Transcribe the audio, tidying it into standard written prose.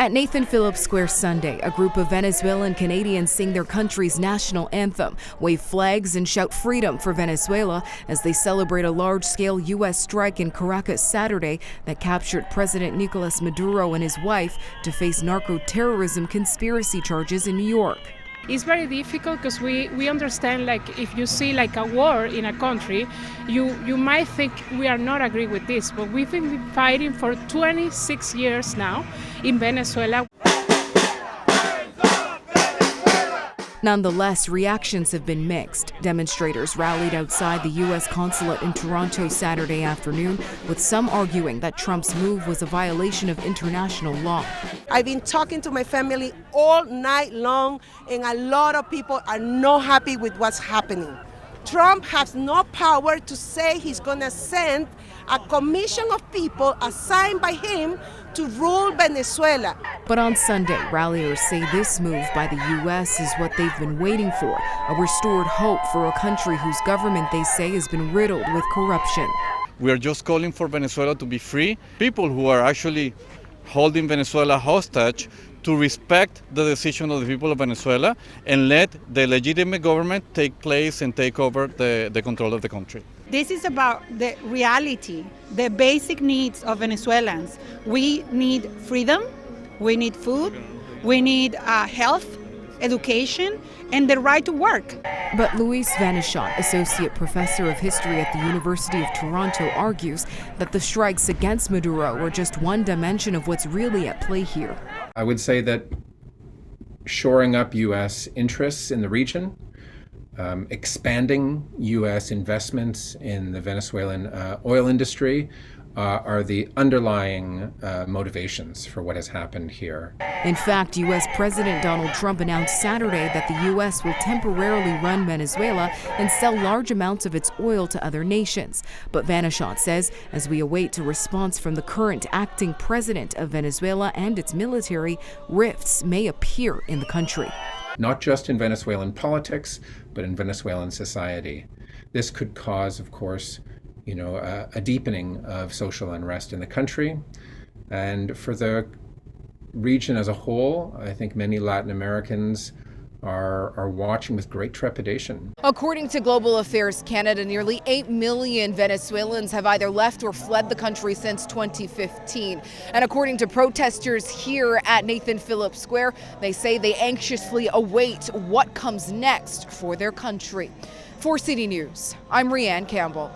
At Nathan Phillips Square Sunday, a group of Venezuelan Canadians sing their country's national anthem, wave flags, and shout freedom for Venezuela as they celebrate a large-scale U.S. strike in Caracas Saturday that captured President Nicolas Maduro and his wife to face narco-terrorism conspiracy charges in New York. It's very difficult because we understand, like, if you see like a war in a country, you might think we are not agree with this, but we've been fighting for 26 years now in Venezuela. Nonetheless, reactions have been mixed. Demonstrators rallied outside the U.S. consulate in Toronto Saturday afternoon, with some arguing that Trump's move was a violation of international law. I've been talking to my family all night long, and a lot of people are not happy with what's happening. Trump has no power to say he's going to send a commission of people assigned by him to rule Venezuela. But on Sunday, ralliers say this move by the U.S. is what they've been waiting for, a restored hope for a country whose government, they say, has been riddled with corruption. We are just calling for Venezuela to be free. People who are actually holding Venezuela hostage to respect the decision of the people of Venezuela and let the legitimate government take place and take over the control of the country. This is about the reality, the basic needs of Venezuelans. We need freedom, we need food, we need health, education, and the right to work. But Luis Vanishot, associate professor of history at the University of Toronto, argues that the strikes against Maduro were just one dimension of what's really at play here. I would say that shoring up U.S. interests in the region, expanding U.S. investments in the Venezuelan oil industry are the underlying motivations for what has happened here. In fact, U.S. President Donald Trump announced Saturday that the U.S. will temporarily run Venezuela and sell large amounts of its oil to other nations. But Vanishot says, as we await a response from the current acting president of Venezuela and its military, rifts may appear in the country. Not just in Venezuelan politics, but in Venezuelan society. This could cause, of course, a deepening of social unrest in the country. And for the region as a whole, I think many Latin Americans are watching with great trepidation. According to Global Affairs Canada, nearly 8 million Venezuelans have either left or fled the country since 2015. And according to protesters here at Nathan Phillips Square, they say they anxiously await what comes next for their country. For City News, I'm Rianne Campbell.